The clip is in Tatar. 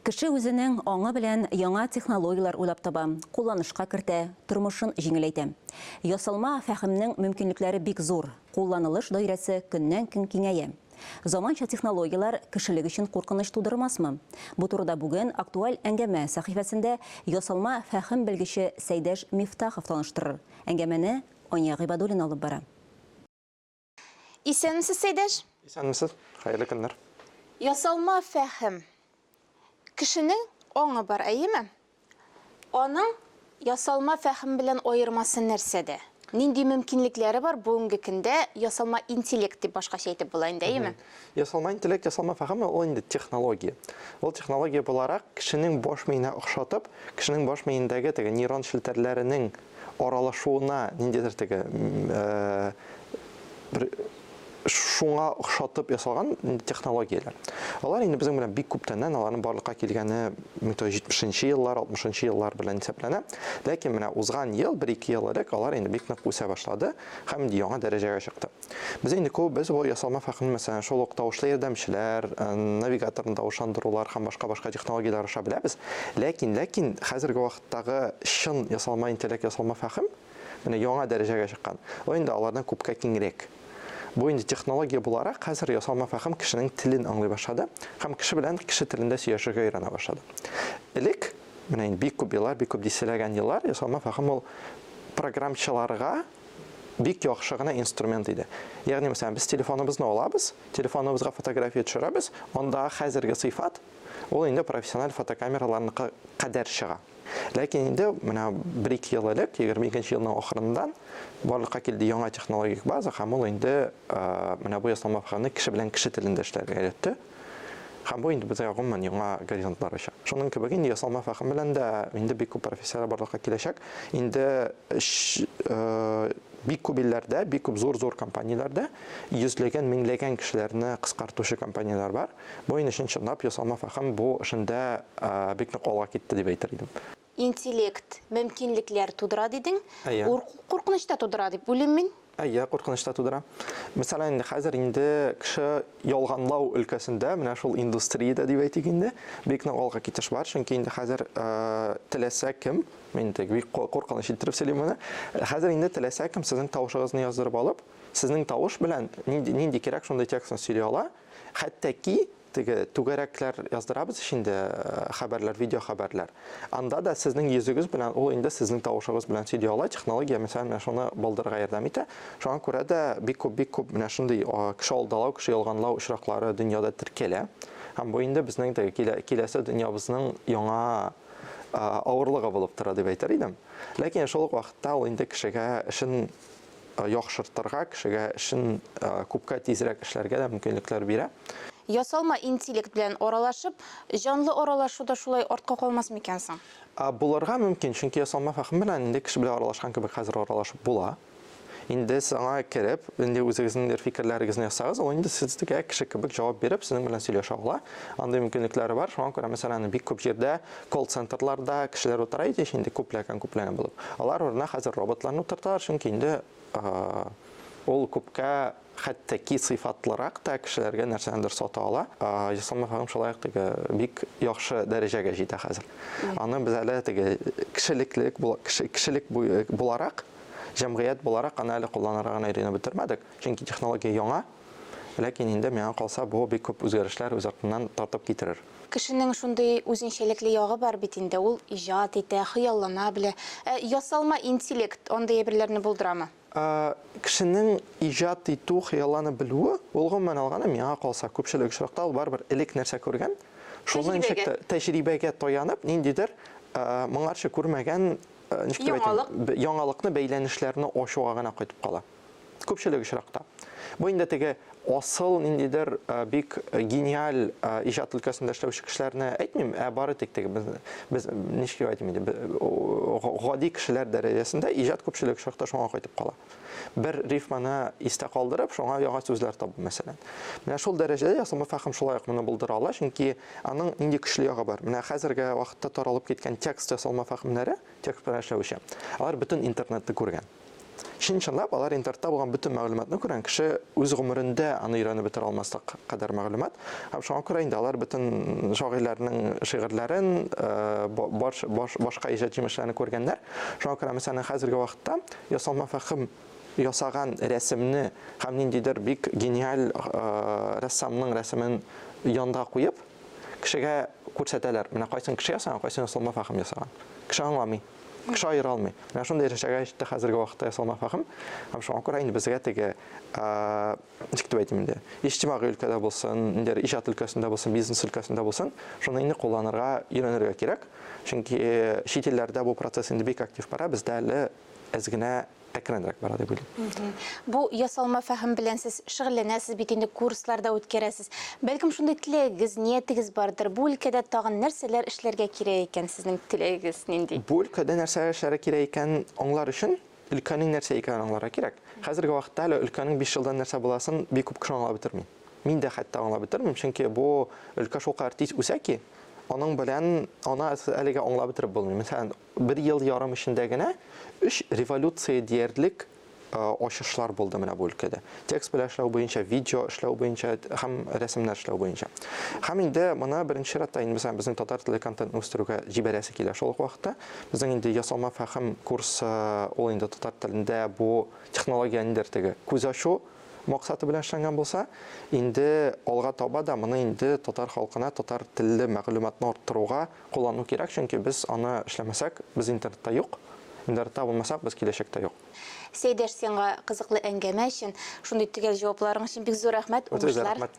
Кеше үзенең аңы белән яңа технологиялар уйлап таба, кулланышка кертә, тормышын җиңеләйтә. Ясалма фәһемнең мөмкинлекләре бик зур, кулланылыш даирәсе көннән-көн киңәя. Заманча технологиялар кешелек өчен куркыныч тудырмасмы? Бу турыда бүген актуаль әңгәмә сәхифәсендә ясалма фәһем белгече Сәйдәш Мифтахов таныштырыр. Әңгәмәне Ания Гыйбадуллина алып бара. Исәнмесез, Сәйдәш? Исәнмесез, хәерле көннәр. Ясалма фәһем. Кешенең аңы бар, әйеме? Аның ясалма фәһем белән айырмасы нәрсәдә? Нинди мөмкинлекләре бар бүгенге көндә ясалма интеллект дип башкача әйтеп була инде, әйеме? Ясалма интеллект, ясалма фәһем ул инде технология. Ул технология буларак кешенең баш миенә охшатып, кешенең баш миендәге теге нейрон челтәрләренең аралашуына ниндидер теге шуңа охшатып ясалган технологиялар. Алар инде безнең белән бик күптәннән аларның барлыкка килгәне 1970 еллар, 60 еллар белән исәпләнә. Ләкин менә узган ел, 1-2 ел элек алар инде бик нык үсә башлады һәм яңа дәрәҗәгә чыкты. Без инде күбез бу ясалма фәһемне мәсәлән шул ук тавышлы ярдәмчеләр, навигаторны тавышландырулар һәм башка технологиялар аша беләбез. Ләкин хәзерге вакыттагы чын ясалма интеллект, ясалма фәһем менә яңа дәрәҗәгә чыккан. Ул инде алардан күпкә киңрәк. Бу инде технология буларак хәзер ясалма фәһем кешенең телен аңлый башлады һәм кеше белән кеше телендә сөйләшергә өйрәнә башлады. Элек менә инде бик күп еллар, бик күп дисәләгән еллар ясалма фәһем ул программчыларга бик яхшы гына инструмент иде. Ягъни мәсәлән без телефоныбызны алабыз, телефоныбызга фотография төшерәбез, анда хәзерге сыйфат ул инде профессиональ фотокамераларны кадәр чыга. Ләкин инде менә 1-2 ел элек, 22 елның ахырыннан барлыкка килде яңа технологик база һәм ул инде менә бу ясалма фәһемне кеше белән кеше телендә эшләргә өйрәтте. Һәм бу инде безгә гомумән яңа горизонтлар ача. Шуның кебек инде ясалма фәһем белән дә инде бик күп профессиялар барлыкка киләчәк. Инде бик күп илләрдә, бик күп зур компанияләрдә йөзләгән, меңләгән кешеләрне кыскартучы компаниялар бар. Бу инде чынлап ясалма фәһем бу эшендә бик нык алга китте дип әйтер идем. Интеллект мөмкинлекләр тудыра дидең. Әйе. Куркыныч та тудыра дип уйлыйм мин. Әйе, куркыныч та тудыра. Мәсәлән, хәзер инде кеше ялганлау өлкәсендә, менә шул индустриядә дип әйтик инде, бик нык алга китеш бар, чөнки инде хәзер теләсә кем, мин тик бик куркыныч итеп сөйлим моны. Хәзер инде теләсә кем сезнең тавышыгызны яздырып алып, сезнең тавыш белән нинди кирәк шундый текстны сөйли ала, хәтта теге түгәрәкләр яздырабыз инде хәбәрләр, видео хәбәрләр. Анда да сезнең йөзегез белән ул инде сезнең тавышыгыз белән сөйли ала, технология мәсәлән шуны булдырырга ярдәм итә. Шуңа күрә дә бик күп менә шундый кеше алдалау, кеше ялганлау очраклары дөньяда теркәлә. Һәм бу инде безнең киләсе дөньябызның яңа авырлыгы булып тора дип әйтер идем. Ләкин шул ук вакытта ул инде кешегә эшен яхшыртырга, кешегә эшен күпкә тизрәк эшләргә дә мөмкинлекләр бирә. Ясалма интеллект белән аралашып, җанлы аралашу да шулай артка калмас микән соң? Булырга мөмкин, чөнки ясалма фәһем белән инде кеше белән аралашкан кебек хәзер аралашып була. Инде саңа кереп, инде үзегезнең фикерләрегезне ясагыз, ул инде сезгә кеше кебек җавап биреп, сезнең белән сөйләшә ала. Андай мөмкинлекләре бар. Шуңа күрә мәсәлән бик күп җирдә колл-центрларда кешеләр утыра иде, инде күпләгән булып. Алар урынына хәзер роботларны утырталар, чөнки инде ул күпкә хәтта сыйфатлырак та кешеләргә нәрсәдер сата ала. Ясалма фәһем шулай бик яхшы дәрәҗәгә җитә хәзер. Аны без әле теге кешелек буларак, җәмгыять буларак аны әле кулланырга өйрәнеп бетермәдек. Чөнки технология яңа, ләкин инде миңа калса бу бик күп үзгәрешләр үз артыннан тартып китерер. Кешенең шундый үзенчәлекле ягы бар бит инде, ул иҗат итә, хыяллана белә. Ясалма интеллект андай әйберләрне булдырамы? Кешенең иҗат итү, хыялланып белүе, ул гомумән алганда миңа калса күпчелек очракта ул барбер элек нәрсә күргән, шуның тәҗрибәгә таянып, ниндидер моңарчы күрмәгән яңалыкны, бәйләнешләрне ачуга гына кайтып кала. Күпчелек очракта. Бу инде теге асыл ниндидер бик гениаль иҗат өлкәсендә эшләүче кешеләрне әйтмим, бары тик без ничек әйтим инде, гади кешеләр дәрәҗәсендә иҗат күпчелек очракта шуңа кайтып кала. Бер рифманы истә калдырып, шуңа яңа сүзләр табу мәсәлән. Менә шул дәрәҗәдә ясалма фәһем шулай ук моны булдыра ала, чөнки аның нинди көчле ягы бар. Менә хәзерге вакытта таралып киткән текст ясалма фәһемнәре, текст белән эшләүче, алар бөтен интернетны күргән. Чынлап алар интернетта булган бөтен мәгълүматны күргән кеше үз гомерендә аны өйрәнеп бетерә алмаслык кадәр мәгълүмат. Һәм шуңа күрә инде алар бөтен шагыйрьләрнең шигырьләрен, башка иҗат җимешләрен күргәннәр. Шуңа күрә мәсәлән хәзерге вакытта ясалма фәһем ясаган рәсемне һәм ниндидер бик гениаль рәссамның рәсемен янда куеп, кешегә күрсәтәләр. Менә кайсын кеше ясаган, кайсын ясалма фәһем ясаган. Кеше аңламый. Кеше айыра алмый. Менә шундый дәрәҗәгә җитте хәзерге вакытта ясалма фәһем. Һәм шуңа күрә инде безгә теге ничек дип әйтим инде, иҗтимагый өлкәдә булсын, инде иҗат өлкәсендә булсын, бизнес өлкәсендә булсын, шуны инде кулланырга, өйрәнергә кирәк. Чөнки чит илләрдә бу процесс инде бик актив бара, бездә әле әз генә әкренрәк бара дип уйлыйм. Бу ясалма фәһем белән сез шөгыльләнәсез бит инде, курсларда үткәрәсез. Бәлкем шундый теләгегез, ниятегез бардыр. Бу өлкәдә тагын нәрсәләр эшләргә кирәк икән, сезнең теләгегез нинди? Бу өлкәдә нәрсәләр эшләргә кирәк икән аңлар өчен өлкәнең нәрсә икәнен аңларга кирәк. Хәзерге вакытта әле өлкәнең 5 елдан нәрсә буласын бик күп кеше аңлап бетерми. Мин дә хәтта аңлап бетермим, чөнки бу өлкә шулкадәр тиз үсә ки, аның белән аны әлегә аңлап бетереп булмый. Мәсәлән, 1 ел ярым эчендә генә 3 революция диярлек ачышлар булды менә бу өлкәдә. Текст белән эшләү буенча, видео эшләү буенча һәм рәсемнәр эшләү буенча. Һәм инде моны беренче чиратта инде безнең татар теле контентны үстерүгә җибәрәсе килә. Шул ук вакытта безнең инде ясалма фәһем курсы ул инде татар телендә бу технологиянең теге күз ачу максаты белән эшләнгән булса, инде алга таба да моны инде татар халкына татар телле мәгълүматны арттыруга куллану кирәк, чөнки без аны эшләмәсәк, без интернетта юк. Интернетта булмасак, без киләчәктә юк. Сәйдәш, сиңа кызыклы әңгәмә өчен, шундый төгәл җавапларың өчен бик зур рәхмәт. Рәхмәт.